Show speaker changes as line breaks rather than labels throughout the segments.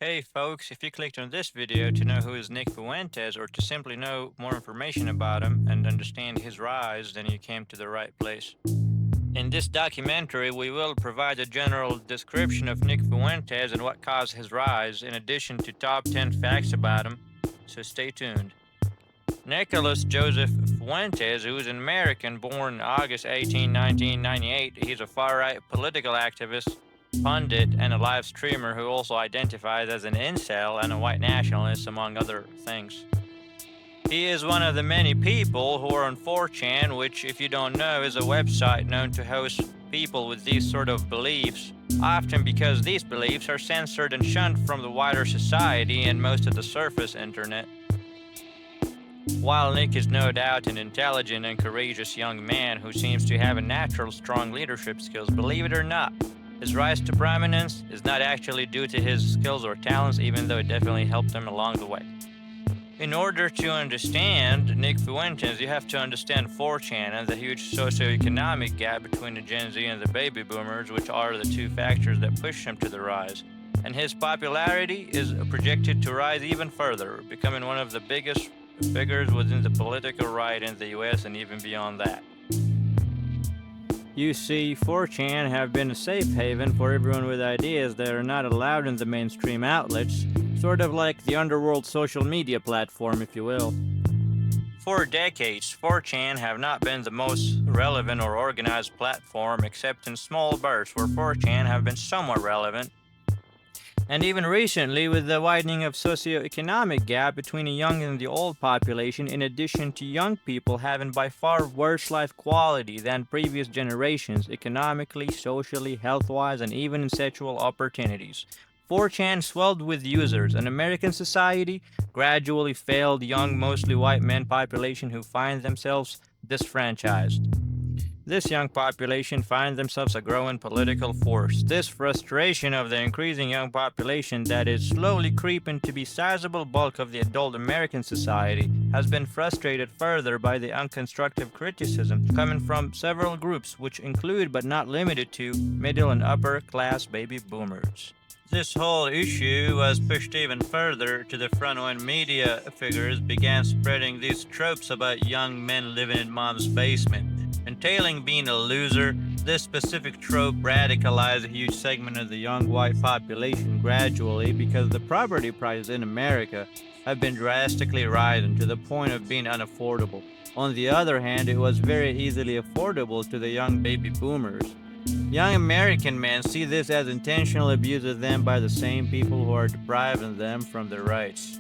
Hey folks, if you clicked on this video to know who is Nick Fuentes or to simply know more information about him and understand his rise, then you came to the right place. In this documentary, we will provide a general description of Nick Fuentes and what caused his rise, in addition to top 10 facts about him, so stay tuned. Nicholas Joseph Fuentes, who is an American born August 18, 1998, he's a far-right political activist, pundit, and a live streamer who also identifies as an incel and a white nationalist, among other things. He is one of the many people who are on 4chan, which, if you don't know, is a website known to host people with these sort of beliefs, often because these beliefs are censored and shunned from the wider society and most of the surface internet. While Nick is no doubt an intelligent and courageous young man who seems to have a natural strong leadership skills, believe it or not, his rise to prominence is not actually due to his skills or talents, even though it definitely helped him along the way. In order to understand Nick Fuentes, you have to understand 4chan and the huge socioeconomic gap between the Gen Z and the baby boomers, which are the two factors that push him to the rise. And his popularity is projected to rise even further, becoming one of the biggest figures within the political right in the US and even beyond that. You see, 4chan have been a safe haven for everyone with ideas that are not allowed in the mainstream outlets, sort of like the underworld social media platform, if you will. For decades, 4chan have not been the most relevant or organized platform, except in small bursts where 4chan have been somewhat relevant. And even recently, with the widening of socioeconomic gap between the young and the old population, in addition to young people having by far worse life quality than previous generations, economically, socially, health-wise, and even in sexual opportunities. 4chan swelled with users, and American society gradually failed young, mostly white men population who find themselves disfranchised. This young population find themselves a growing political force. This frustration of the increasing young population that is slowly creeping to be sizable bulk of the adult American society has been frustrated further by the unconstructive criticism coming from several groups, which include but not limited to middle and upper class baby boomers. This whole issue was pushed even further to the front when media figures began spreading these tropes about young men living in mom's basement. Entailing being a loser, this specific trope radicalized a huge segment of the young white population gradually because the property prices in America have been drastically rising to the point of being unaffordable. On the other hand, it was very easily affordable to the young baby boomers. Young American men see this as intentional abuse of them by the same people who are depriving them from their rights.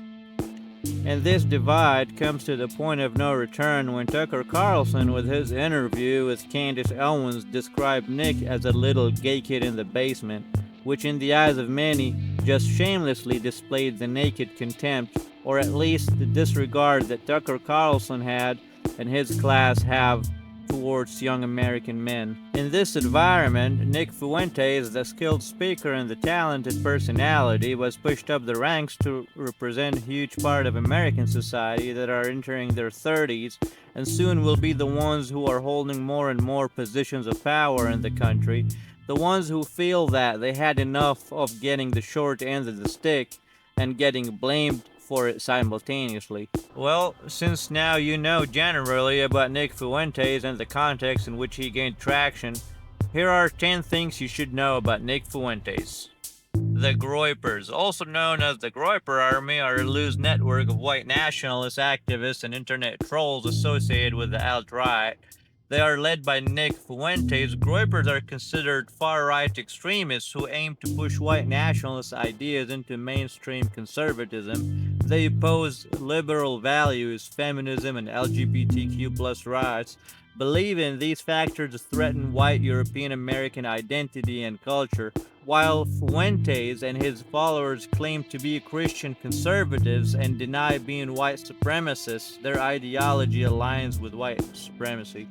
And this divide comes to the point of no return when Tucker Carlson, with his interview with Candace Owens, described Nick as a little gay kid in the basement, which in the eyes of many just shamelessly displayed the naked contempt, or at least the disregard that Tucker Carlson had and his class have towards young American men. In this environment, Nick Fuentes, the skilled speaker and the talented personality, was pushed up the ranks to represent a huge part of American society that are entering their 30s and soon will be the ones who are holding more and more positions of power in the country, the ones who feel that they had enough of getting the short end of the stick and getting blamed for it simultaneously. Well, since now you know generally about Nick Fuentes and the context in which he gained traction, here are 10 things you should know about Nick Fuentes. The Groypers, also known as the Groyper Army, are a loose network of white nationalist activists and internet trolls associated with the alt-right. They are led by Nick Fuentes. Groypers are considered far-right extremists who aim to push white nationalist ideas into mainstream conservatism. They oppose liberal values, feminism, and LGBTQ+ rights, believing these factors threaten white European American identity and culture. While Fuentes and his followers claim to be Christian conservatives and deny being white supremacists, their ideology aligns with white supremacy.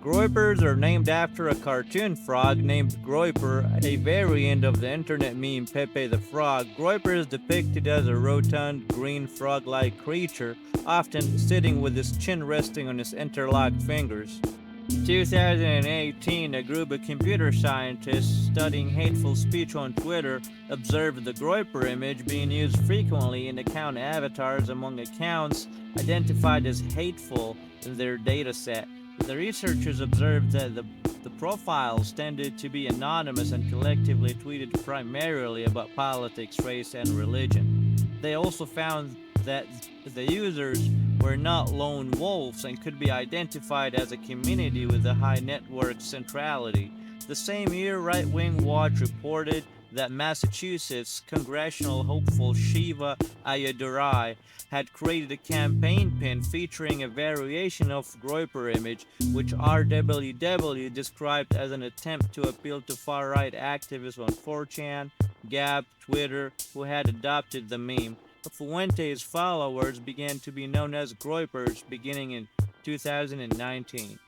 Groypers are named after a cartoon frog named Groyper, a variant of the internet meme Pepe the Frog. Groyper is depicted as a rotund, green frog-like creature, often sitting with his chin resting on his interlocked fingers. In 2018, a group of computer scientists studying hateful speech on Twitter observed the Groyper image being used frequently in account avatars among accounts identified as hateful in their dataset. The researchers observed that the profiles tended to be anonymous and collectively tweeted primarily about politics, race, and religion. They also found that the users were not lone wolves and could be identified as a community with a high network centrality. The same year, Right Wing Watch reported that Massachusetts congressional hopeful Shiva Ayyadurai had created a campaign pin featuring a variation of Groyper image, which RWW described as an attempt to appeal to far-right activists on 4chan, Gab, Twitter, who had adopted the meme. Fuentes' followers began to be known as Groypers beginning in 2019.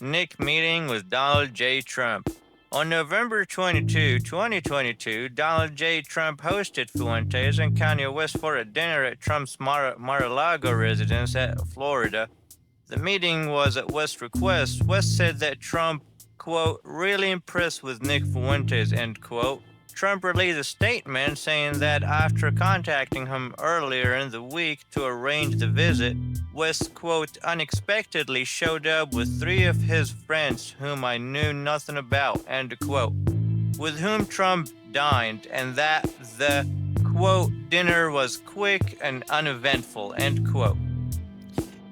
Nick meeting with Donald J. Trump. On November 22, 2022, Donald J. Trump hosted Fuentes and Kanye West for a dinner at Trump's Mar-a-Lago residence at Florida. The meeting was at West's request. West said that Trump, quote, really impressed with Nick Fuentes, end quote. Trump released a statement saying that after contacting him earlier in the week to arrange the visit, West, quote, unexpectedly showed up with 3 of his friends whom I knew nothing about, end quote, with whom Trump dined, and that the, quote, dinner was quick and uneventful, end quote.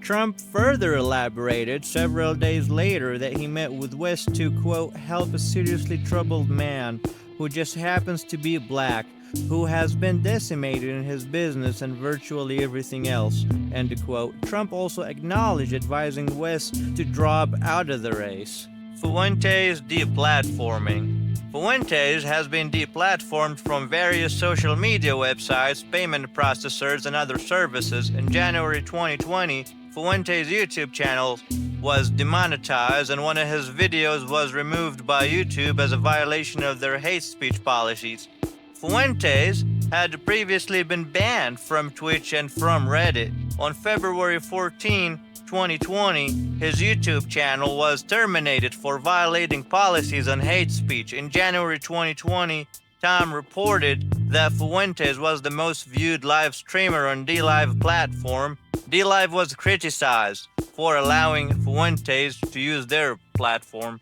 Trump further elaborated several days later that he met with West to, quote, help a seriously troubled man who just happens to be black, who has been decimated in his business and virtually everything else, end quote. Trump also acknowledged advising West to drop out of the race. Fuentes deplatforming. Fuentes has been deplatformed from various social media websites, payment processors, and other services. In January 2020, Fuentes' YouTube channel was demonetized and one of his videos was removed by YouTube as a violation of their hate speech policies. Fuentes had previously been banned from Twitch and from Reddit. On February 14, 2020, his YouTube channel was terminated for violating policies on hate speech. In January 2020, Time reported that Fuentes was the most viewed live streamer on DLive platform. DLive was criticized for allowing Fuentes to use their platform.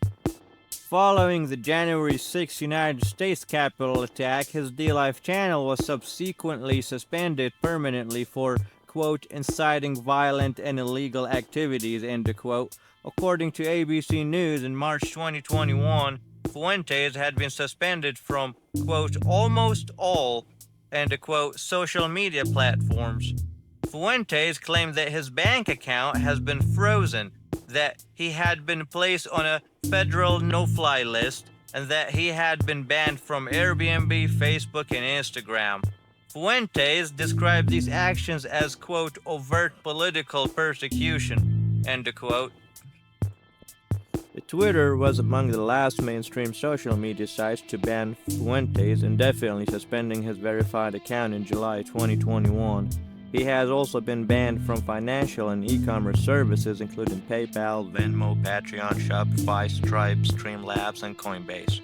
Following the January 6 United States Capitol attack, his DLive channel was subsequently suspended permanently for, quote, inciting violent and illegal activities, end quote. According to ABC News, in March 2021, Fuentes had been suspended from, quote, almost all, end quote, social media platforms. Fuentes claimed that his bank account has been frozen, that he had been placed on a federal no-fly list, and that he had been banned from Airbnb, Facebook, and Instagram. Fuentes described these actions as, quote, overt political persecution, end quote. Twitter was among the last mainstream social media sites to ban Fuentes, indefinitely suspending his verified account in July 2021. He has also been banned from financial and e-commerce services including PayPal, Venmo, Patreon, Shopify, Stripe, Streamlabs, and Coinbase.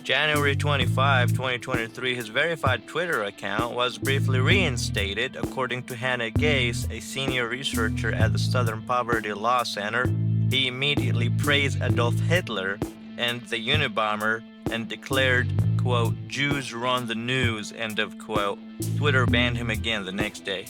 January 25, 2023, his verified Twitter account was briefly reinstated, according to Hannah Gase, a senior researcher at the Southern Poverty Law Center. He immediately praised Adolf Hitler and the Unabomber and declared, quote, Jews run the news, end of quote. Twitter banned him again the next day.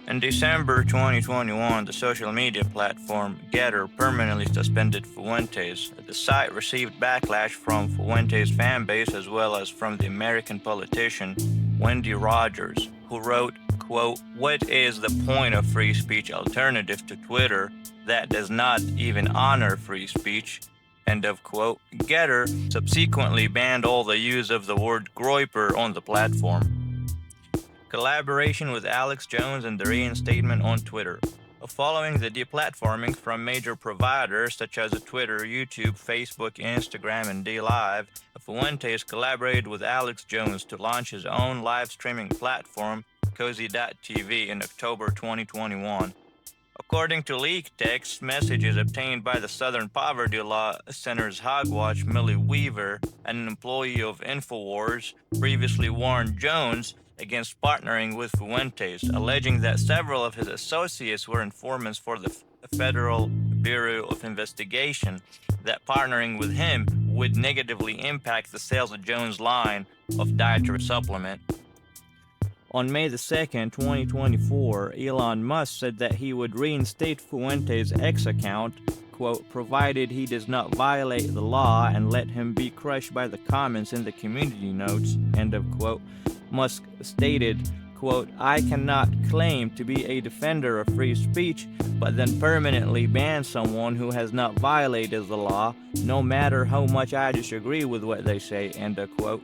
In December 2021, the social media platform Getter permanently suspended Fuentes. The site received backlash from Fuentes' fanbase as well as from the American politician Wendy Rogers, who wrote, quote, what is the point of free speech alternative to Twitter that does not even honor free speech, end of quote. Getter subsequently banned all the use of the word Groyper on the platform. Collaboration with Alex Jones and the reinstatement on Twitter. Following the deplatforming from major providers such as Twitter, YouTube, Facebook, Instagram, and DLive, Fuentes collaborated with Alex Jones to launch his own live streaming platform, Cozy.tv, in October 2021. According to leaked text messages obtained by the Southern Poverty Law Center's Hogwatch, Millie Weaver, an employee of InfoWars, previously warned Jones against partnering with Fuentes, alleging that several of his associates were informants for the Federal Bureau of Investigation, that partnering with him would negatively impact the sales of Jones' line of dietary supplement. On May the 2nd, 2024, Elon Musk said that he would reinstate Fuentes' X account, quote, provided he does not violate the law and let him be crushed by the comments in the community notes, end of quote. Musk stated, quote, I cannot claim to be a defender of free speech, but then permanently ban someone who has not violated the law, no matter how much I disagree with what they say, end of quote.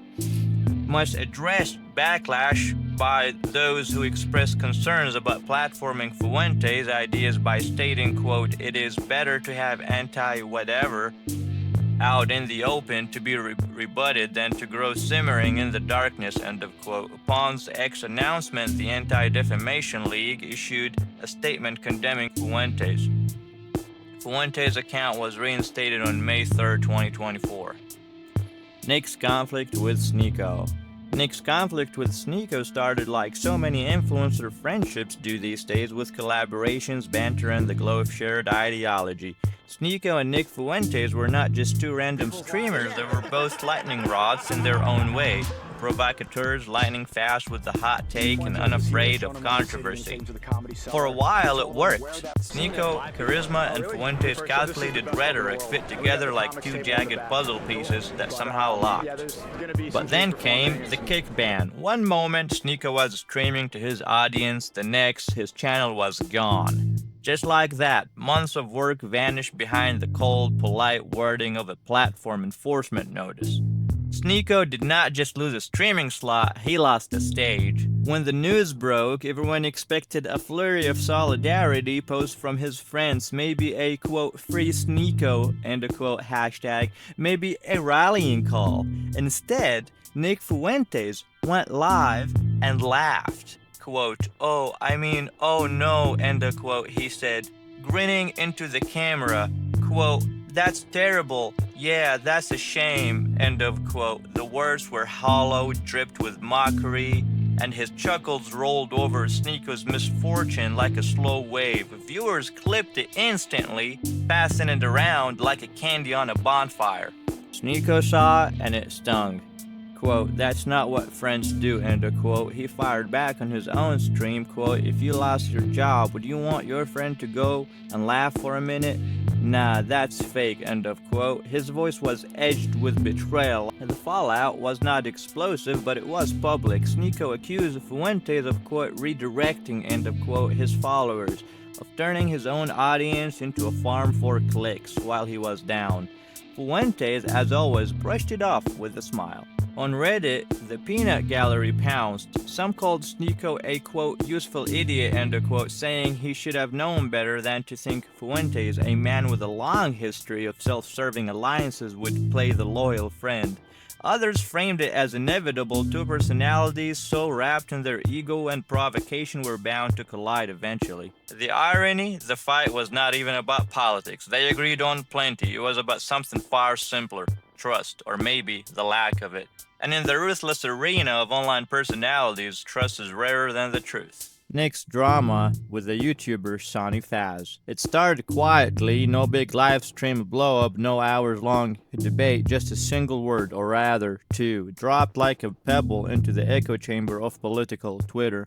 Musk addressed backlash by those who expressed concerns about platforming Fuentes' ideas by stating, quote, it is better to have anti-whatever out in the open to be rebutted than to grow simmering in the darkness, end of quote. Upon the X announcement, the Anti-Defamation League issued a statement condemning Fuentes. Fuentes' account was reinstated on May 3, 2024. Nick's conflict with Sneeko. Nick's conflict with Sneeko started like so many influencer friendships do these days, with collaborations, banter, and the glow of shared ideology. Sneeko and Nick Fuentes were not just two random streamers, they were both lightning rods in their own way. Provocateurs, lightning fast with the hot take and unafraid of controversy. For a while it worked. Sneeko, charisma, and Fuentes' calculated rhetoric fit together like two jagged puzzle pieces that somehow locked. But then came the kick ban. One moment Sneeko was streaming to his audience, the next his channel was gone. Just like that, months of work vanished behind the cold, polite wording of a platform enforcement notice. Sneeko did not just lose a streaming slot, he lost a stage. When the news broke, everyone expected a flurry of solidarity, posts from his friends, maybe a quote free Sneeko end of quote hashtag, maybe a rallying call. Instead, Nick Fuentes went live and laughed. Quote, oh no, end of quote, he said, grinning into the camera, quote, that's terrible, yeah, that's a shame, end of quote. The words were hollow, dripped with mockery, and his chuckles rolled over Sneeko's misfortune like a slow wave. Viewers clipped it instantly, passing it around like a candy on a bonfire. Sneeko saw it, and it stung. Quote, that's not what friends do, end of quote. He fired back on his own stream, quote, if you lost your job, would you want your friend to go and laugh for a minute? Nah, that's fake, end of quote. His voice was edged with betrayal, and the fallout was not explosive, but it was public. Sneeko accused Fuentes of, quote, redirecting, end of quote, his followers, of turning his own audience into a farm for clicks while he was down. Fuentes, as always, brushed it off with a smile. On Reddit, the peanut gallery pounced. Some called Sneeko a, quote, useful idiot, end of quote, saying he should have known better than to think Fuentes, a man with a long history of self-serving alliances, would play the loyal friend. Others framed it as inevitable. Two personalities so wrapped in their ego and provocation were bound to collide eventually. The irony, the fight was not even about politics. They agreed on plenty. It was about something far simpler. Trust, or maybe the lack of it. And in the ruthless arena of online personalities, trust is rarer than the truth. Nick's drama with the YouTuber Sonny Faz. It started quietly, no big live stream blow-up, no hours-long debate, just a single word, or rather two, dropped like a pebble into the echo chamber of political Twitter.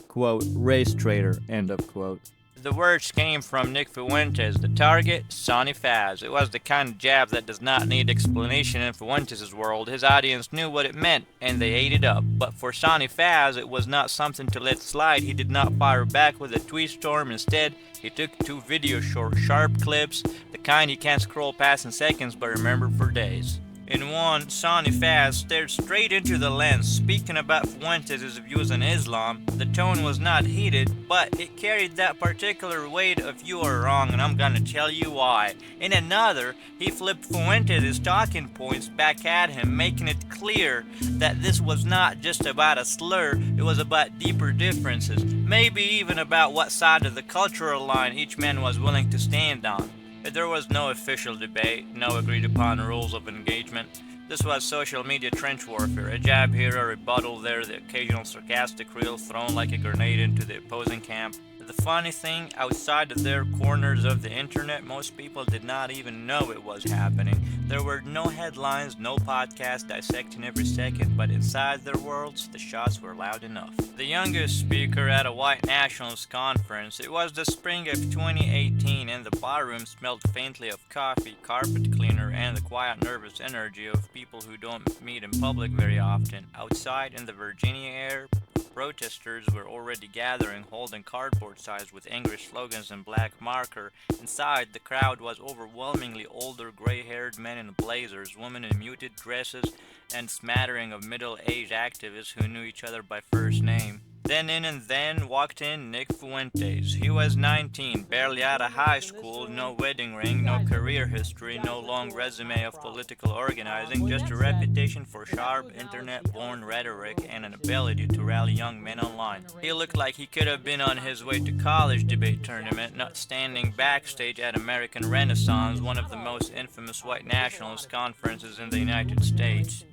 Quote, race traitor, end of quote. The words came from Nick Fuentes, the target, Sonny Faz. It was the kind of jab that does not need explanation in Fuentes' world. His audience knew what it meant, and they ate it up. But for Sonny Faz, it was not something to let slide. He did not fire back with a tweet storm. Instead, he took two video sharp clips, the kind you can't scroll past in seconds but remember for days. In one, Sonny Faz stared straight into the lens, speaking about Fuentes' views on Islam. The tone was not heated, but it carried that particular weight of "you are wrong and I'm gonna tell you why." In another, he flipped Fuentes' talking points back at him, making it clear that this was not just about a slur, it was about deeper differences, maybe even about what side of the cultural line each man was willing to stand on. There was no official debate, no agreed upon rules of engagement. This was social media trench warfare, a jab here, a rebuttal there, the occasional sarcastic reel thrown like a grenade into the opposing camp. The funny thing, outside of their corners of the internet, most people did not even know it was happening. There were no headlines, no podcasts dissecting every second, but inside their worlds, the shots were loud enough. The youngest speaker at a white nationalist conference, it was the spring of 2018, and the barroom smelled faintly of coffee, carpet cleaner, and the quiet nervous energy of people who don't meet in public very often. Outside in the Virginia air, protesters were already gathering, holding cardboard signs with angry slogans in black marker. Inside, the crowd was overwhelmingly older, gray-haired men in blazers, women in muted dresses, and smattering of middle-aged activists who knew each other by first name. Then walked in Nick Fuentes. He was 19, barely out of high school, no wedding ring, no career history, no long resume of political organizing, just a reputation for sharp, internet-born rhetoric and an ability to rally young men online. He looked like he could have been on his way to college debate tournament, not standing backstage at American Renaissance, one of the most infamous white nationalist conferences in the United States.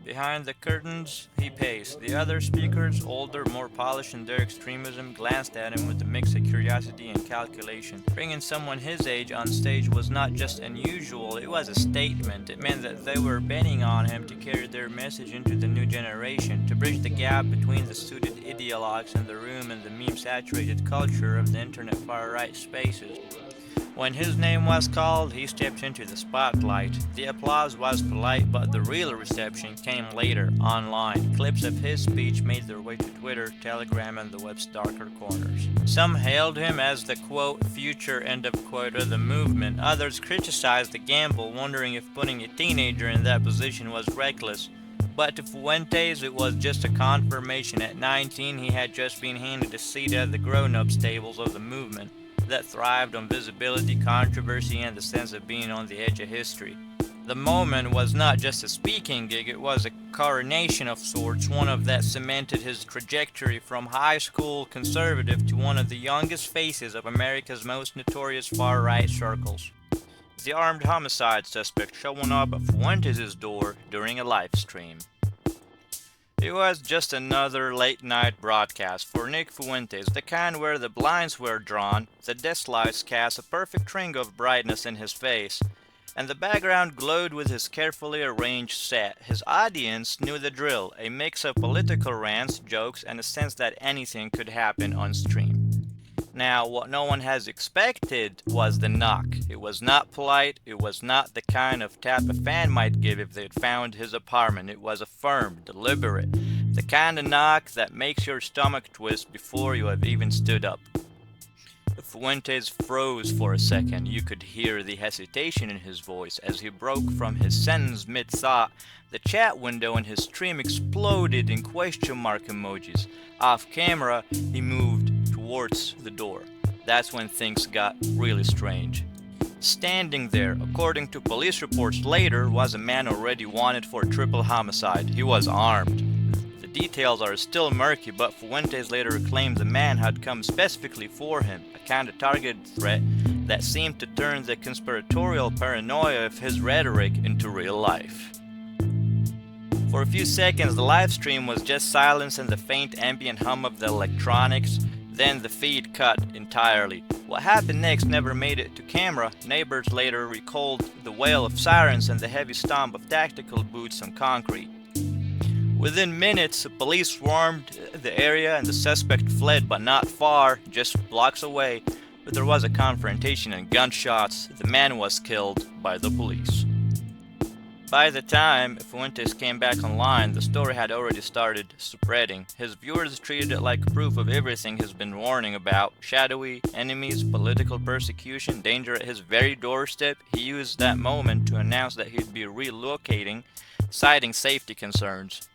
Behind the curtains, he paced. The other speakers, older, more polished in their extremism, glanced at him with a mix of curiosity and calculation. Bringing someone his age on stage was not just unusual, it was a statement. It meant that they were betting on him to carry their message into the new generation, to bridge the gap between the suited ideologues in the room and the meme-saturated culture of the internet far-right spaces. When his name was called, he stepped into the spotlight. The applause was polite, but the real reception came later, online. Clips of his speech made their way to Twitter, Telegram, and the web's darker corners. Some hailed him as the, quote, future, end of quote, of the movement. Others criticized the gamble, wondering if putting a teenager in that position was reckless. But to Fuentes, it was just a confirmation. At 19, he had just been handed a seat at the grown-ups tables of the movement that thrived on visibility, controversy, and the sense of being on the edge of history. The moment was not just a speaking gig, it was a coronation of sorts, one of that cemented his trajectory from high school conservative to one of the youngest faces of America's most notorious far-right circles. The armed homicide suspect showing up at Fuentes' door during a live stream. It was just another late-night broadcast for Nick Fuentes, the kind where the blinds were drawn, the desk lights cast a perfect ring of brightness in his face, and the background glowed with his carefully arranged set. His audience knew the drill, a mix of political rants, jokes, and a sense that anything could happen on stream. Now, what no one has expected was the knock. It was not polite, it was not the kind of tap a fan might give if they'd found his apartment. It was a firm, deliberate, the kind of knock that makes your stomach twist before you have even stood up. Fuentes froze for a second. You could hear the hesitation in his voice as he broke from his sentence mid-thought. The chat window in his stream exploded in question mark emojis. Off camera, he moved towards the door. That's when things got really strange. Standing there, according to police reports later, was a man already wanted for a triple homicide. He was armed. The details are still murky, but Fuentes later claimed the man had come specifically for him, a kind of targeted threat that seemed to turn the conspiratorial paranoia of his rhetoric into real life. For a few seconds, the live stream was just silence and the faint ambient hum of the electronics. Then the feed cut entirely. What happened next never made it to camera. Neighbors later recalled the wail of sirens and the heavy stomp of tactical boots on concrete. Within minutes, the police swarmed the area and the suspect fled, but not far, just blocks away. But there was a confrontation and gunshots. The man was killed by the police. By the time Fuentes came back online, the story had already started spreading. His viewers treated it like proof of everything he's been warning about: shadowy enemies, political persecution, danger at his very doorstep. He used that moment to announce that he'd be relocating, citing safety concerns.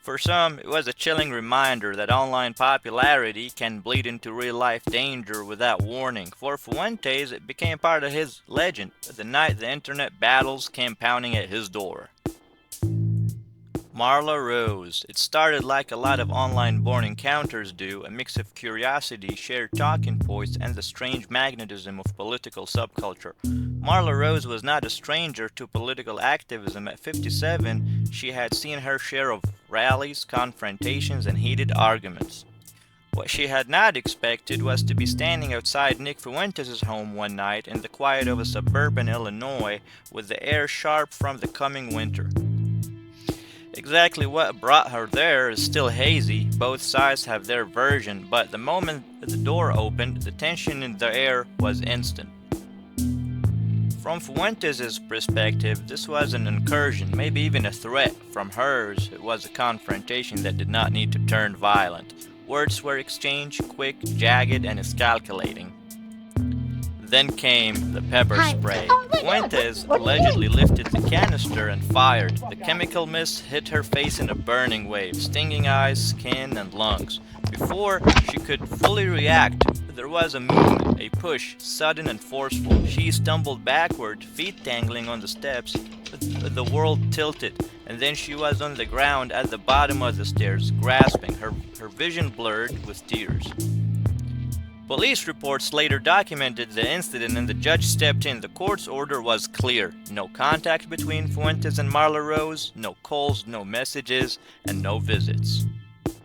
For some, it was a chilling reminder that online popularity can bleed into real-life danger without warning. For Fuentes, it became part of his legend, the night the internet battles came pounding at his door. Marla Rose. It started like a lot of online-born encounters do, a mix of curiosity, shared talking points, and the strange magnetism of political subculture. Marla Rose was not a stranger to political activism. At 57, she had seen her share of rallies, confrontations, and heated arguments. What she had not expected was to be standing outside Nick Fuentes' home one night in the quiet of a suburban Illinois, with the air sharp from the coming winter. Exactly what brought her there is still hazy. Both sides have their version, but the moment the door opened, the tension in the air was instant. From Fuentes' perspective, this was an incursion, maybe even a threat. From hers, it was a confrontation that did not need to turn violent. Words were exchanged, quick, jagged, and calculating. Then came the pepper spray. Fuentes allegedly lifted the canister and fired. The chemical mist hit her face in a burning wave, stinging eyes, skin, and lungs. Before she could fully react, there was a movement, a push, sudden and forceful. She stumbled backward, feet dangling on the steps. The world tilted, and then she was on the ground at the bottom of the stairs, grasping, her vision blurred with tears. Police reports later documented the incident and the judge stepped in. The court's order was clear: no contact between Fuentes and Marla Rose, no calls, no messages, and no visits.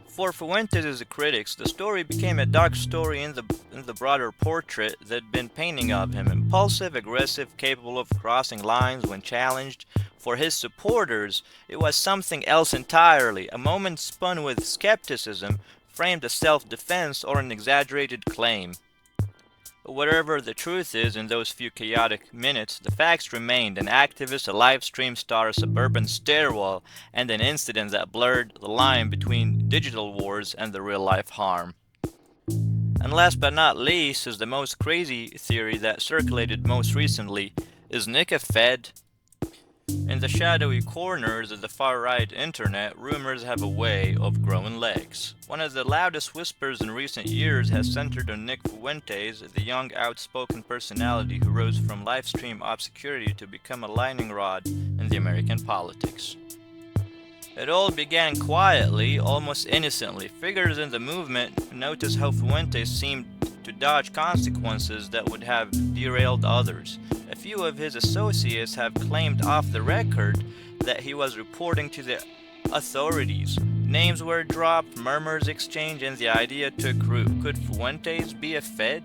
For Fuentes' critics, the story became a dark story in the broader portrait they'd been painting of him: impulsive, aggressive, capable of crossing lines when challenged. For his supporters, it was something else entirely, a moment spun with skepticism, framed as self-defense or an exaggerated claim. But whatever the truth is in those few chaotic minutes, the facts remained: an activist, a live stream star, a suburban stairwell, and an incident that blurred the line between digital wars and the real-life harm. And last but not least is the most crazy theory that circulated most recently: is Nick a Fed? In the shadowy corners of the far-right internet, rumors have a way of growing legs. One of the loudest whispers in recent years has centered on Nick Fuentes, the young, outspoken personality who rose from livestream obscurity to become a lightning rod in the American politics. It all began quietly, almost innocently. Figures in the movement noticed how Fuentes seemed to dodge consequences that would have derailed others. A few of his associates have claimed off the record that he was reporting to the authorities. Names were dropped, murmurs exchanged, and the idea took root. Could Fuentes be a Fed?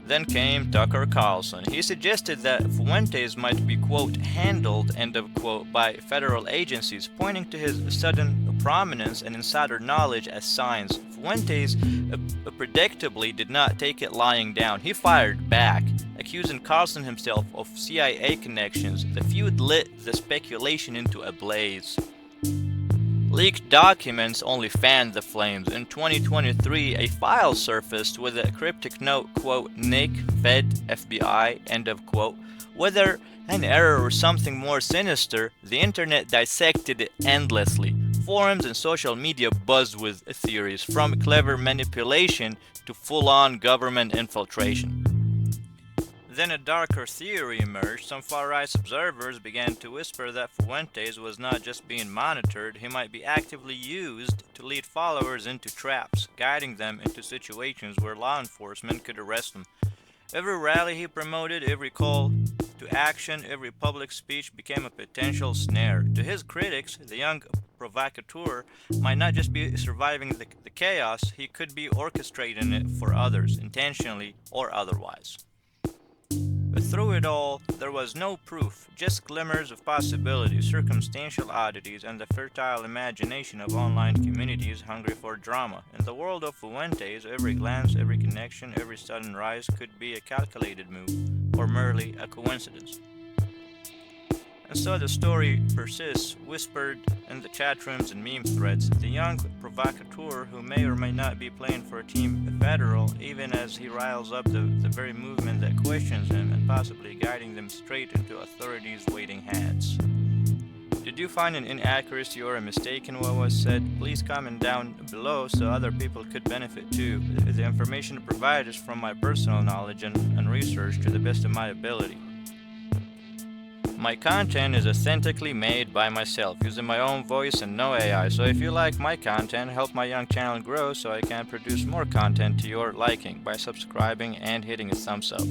Then came Tucker Carlson. He suggested that Fuentes might be, quote, handled, end of quote, by federal agencies, pointing to his sudden prominence and insider knowledge as signs. Fuentes predictably did not take it lying down. He fired back, accusing Carlson himself of CIA connections. The feud lit the speculation into a blaze. Leaked documents only fanned the flames. In 2023, a file surfaced with a cryptic note, quote, Nick, Fed, FBI, end of quote. Whether an error or something more sinister, the internet dissected it endlessly. Forums and social media buzzed with theories, from clever manipulation to full-on government infiltration. Then a darker theory emerged. Some far-right observers began to whisper that Fuentes was not just being monitored, he might be actively used to lead followers into traps, guiding them into situations where law enforcement could arrest them. Every rally he promoted, every call to action, every public speech became a potential snare. To his critics, the young provocateur might not just be surviving the chaos, he could be orchestrating it for others, intentionally or otherwise. But through it all, there was no proof, just glimmers of possibility, circumstantial oddities, and the fertile imagination of online communities hungry for drama. In the world of Fuentes, every glance, every connection, every sudden rise could be a calculated move, or merely a coincidence. And so the story persists, whispered in the chat rooms and meme threads. The young provocateur who may or may not be playing for a team federal, even as he riles up the very movement that questions him and possibly guiding them straight into authorities' waiting hats. Did you find an inaccuracy or a mistake in what was said? Please comment down below so other people could benefit too. The information provided is from my personal knowledge and research to the best of my ability. My content is authentically made by myself, using my own voice and no AI, so if you like my content, help my young channel grow so I can produce more content to your liking by subscribing and hitting a thumbs up.